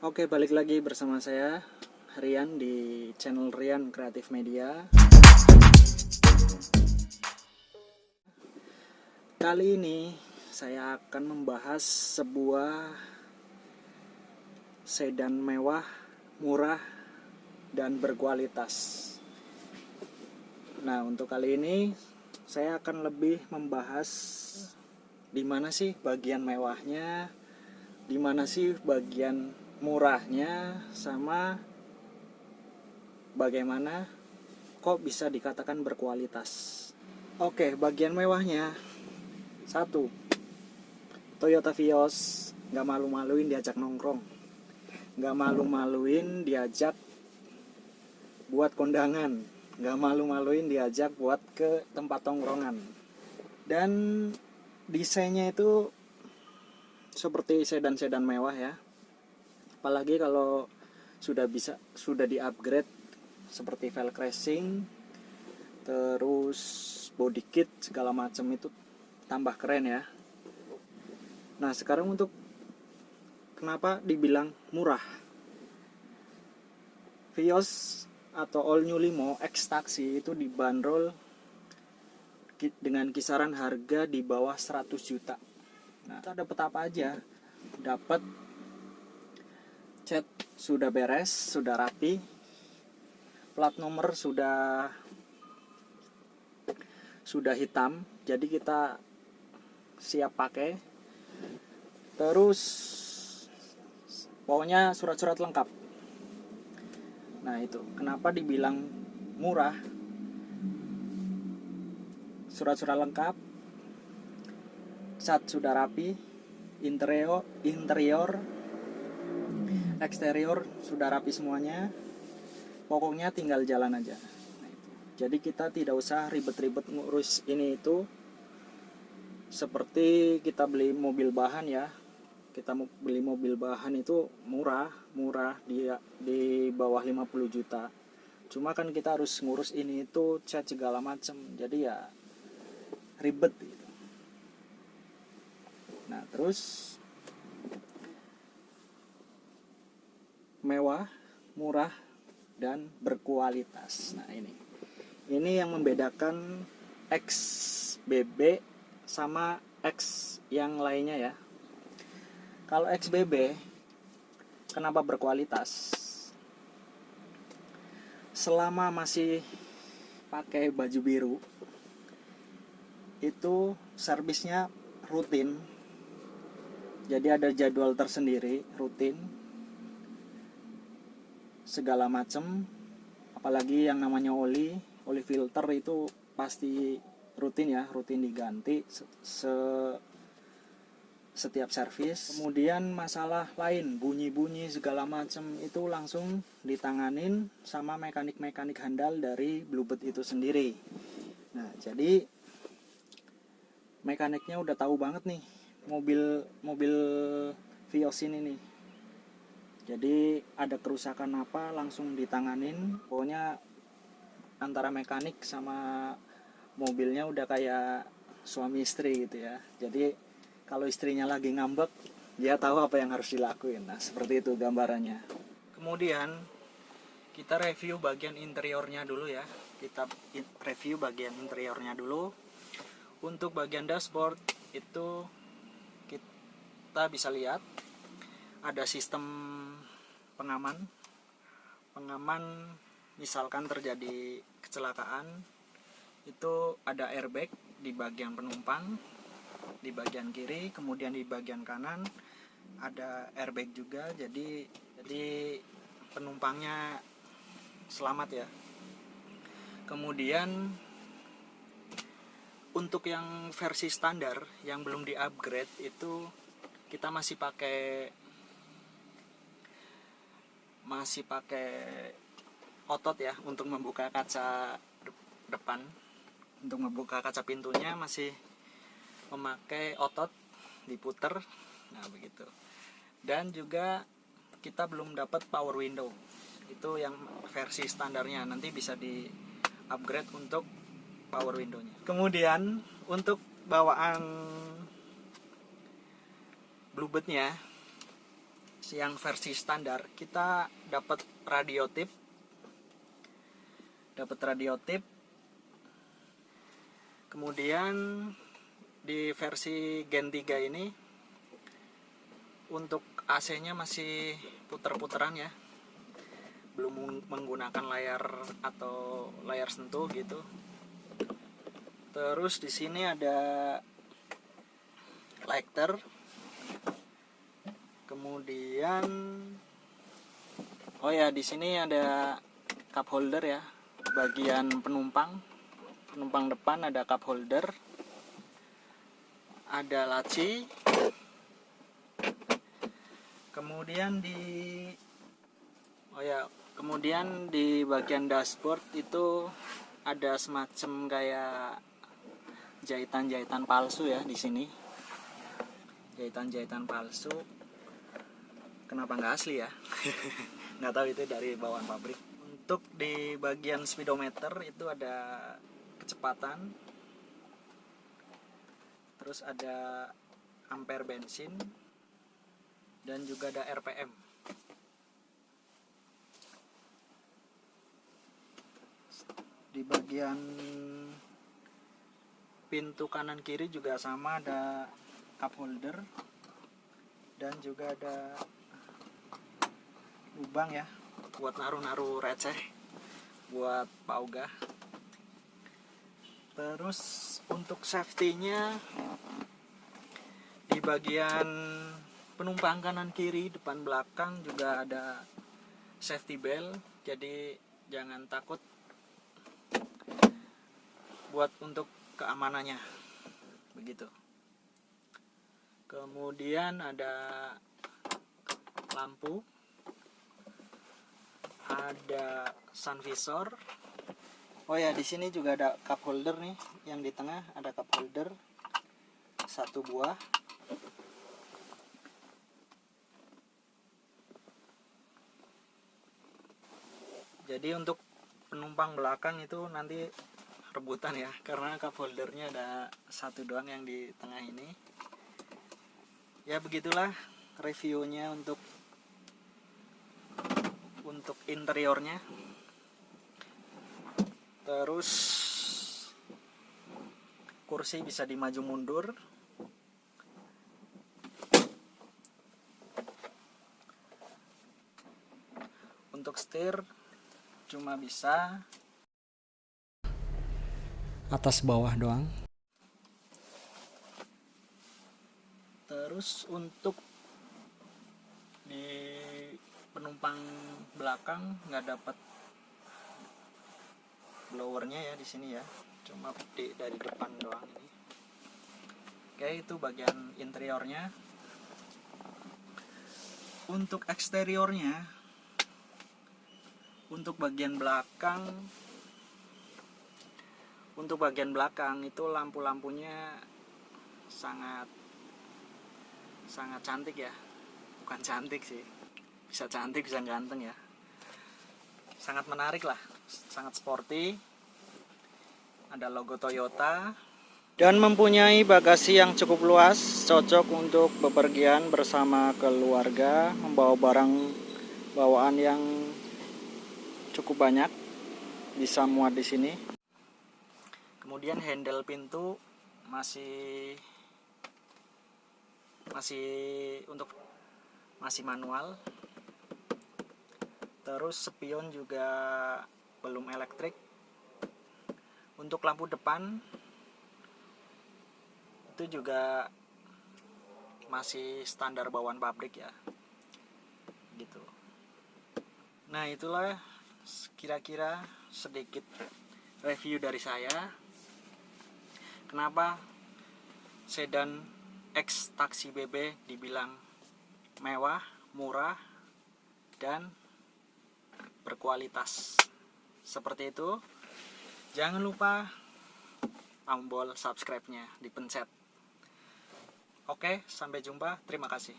Oke, balik lagi bersama saya Rian di channel Rian Kreatif Media. Kali ini saya akan membahas sebuah sedan mewah, murah, dan berkualitas. Nah, untuk kali ini saya akan lebih membahas di mana sih bagian mewahnya, di mana sih bagian murahnya, sama bagaimana kok bisa dikatakan berkualitas. Oke, bagian mewahnya. 1. Toyota Vios, nggak malu-maluin diajak nongkrong, nggak malu-maluin diajak buat kondangan, nggak malu-maluin diajak buat ke tempat tongkrongan. Dan desainnya itu seperti sedan-sedan mewah ya. Apalagi kalau sudah di-upgrade seperti velg racing, terus body kit segala macam, itu tambah keren ya. Nah, sekarang untuk kenapa dibilang murah? Vios atau All New Limo X Taxi itu dibanderol dengan kisaran harga di bawah 100 juta. Nah, kita dapat apa aja? Dapat cat sudah beres, sudah rapi, plat nomor sudah hitam, jadi kita siap pakai. Terus pokoknya surat-surat lengkap. Nah, itu kenapa dibilang murah. Surat-surat lengkap, cat sudah rapi, interior, eksterior sudah rapi semuanya. Pokoknya tinggal jalan aja. Nah, itu. Jadi kita tidak usah ribet-ribet ngurus ini itu. Seperti kita beli mobil bahan ya. Kita beli mobil bahan itu murah di bawah 50 juta. Cuma kan kita harus ngurus ini itu, cat segala macam. Jadi ya ribet gitu. Nah, terus mewah, murah, dan berkualitas. Nah, ini yang membedakan XBB sama X yang lainnya ya. Kalau XBB kenapa berkualitas? Selama masih pakai baju biru, itu servisnya rutin. Jadi ada jadwal tersendiri, rutin, segala macam. Apalagi yang namanya oli filter itu pasti rutin ya, rutin diganti setiap servis. Kemudian masalah lain, bunyi-bunyi segala macam itu langsung ditanganin sama mekanik-mekanik handal dari Bluebird itu sendiri. Nah, jadi mekaniknya udah tahu banget nih mobil Vios ini nih. Jadi ada kerusakan apa langsung ditanganin. Pokoknya antara mekanik sama mobilnya udah kayak suami istri gitu ya. Jadi kalau istrinya lagi ngambek, dia tahu apa yang harus dilakuin. Nah, seperti itu gambarannya. Kemudian kita review bagian interiornya dulu ya. Kita review bagian interiornya dulu. Untuk bagian dashboard itu kita bisa lihat ada sistem pengaman misalkan terjadi kecelakaan, itu ada airbag di bagian penumpang di bagian kiri, kemudian di bagian kanan ada airbag juga, jadi penumpangnya selamat ya. Kemudian untuk yang versi standar yang belum di-upgrade itu kita masih pakai otot ya untuk membuka kaca depan. Untuk membuka kaca pintunya masih memakai otot diputer. Nah, begitu. Dan juga kita belum dapat power window. Itu yang versi standarnya, nanti bisa di-upgrade untuk power window-nya. Kemudian untuk bawaan Bluebird-nya, yang versi standar kita dapat radio tip. Kemudian di versi Gen 3 ini untuk AC-nya masih puter-puteran ya, belum menggunakan layar atau layar sentuh gitu. Terus di sini ada lighter, kemudian di sini ada cup holder ya, bagian penumpang depan ada cup holder, ada laci, kemudian di bagian dashboard itu ada semacam kayak jahitan palsu ya di sini. Jahitan palsu. Kenapa nggak asli ya? Nggak tahu, itu dari bawaan pabrik. Untuk di bagian speedometer itu ada kecepatan. Terus ada ampere bensin dan juga ada RPM. Di bagian pintu kanan kiri juga sama, ada cup holder dan juga ada lubang ya buat naruh receh buat paugah. Terus untuk safety-nya di bagian penumpang kanan kiri, depan belakang juga ada safety belt, jadi jangan takut buat untuk keamanannya begitu. Kemudian ada lampu, ada sun visor. Di sini juga ada cup holder nih, yang di tengah ada cup holder 1 buah. Jadi untuk penumpang belakang itu nanti rebutan ya, karena cup holdernya ada 1 doang yang di tengah ini. Ya begitulah reviewnya untuk interiornya. Terus kursi bisa dimaju mundur. Untuk setir cuma bisa atas bawah doang. Terus untuk di penumpang belakang nggak dapat blowernya ya di sini ya, cuma dari depan doang ini. Oke, itu bagian interiornya. Untuk eksteriornya, untuk bagian belakang itu lampu-lampunya sangat cantik ya. Bukan cantik sih, bisa cantik bisa ganteng ya. Sangat menarik lah, sangat sporty. Ada logo Toyota dan mempunyai bagasi yang cukup luas, cocok untuk bepergian bersama keluarga, membawa barang bawaan yang cukup banyak, bisa muat di sini. Kemudian handle pintu masih manual. Terus spion juga belum elektrik. Untuk lampu depan itu juga masih standar bawaan pabrik ya, gitu. Nah, itulah kira-kira sedikit review dari saya. Kenapa sedan X Taxi BB dibilang mewah, murah, dan berkualitas seperti itu. Jangan lupa tombol subscribe-nya dipencet. Oke, sampai jumpa. Terima kasih.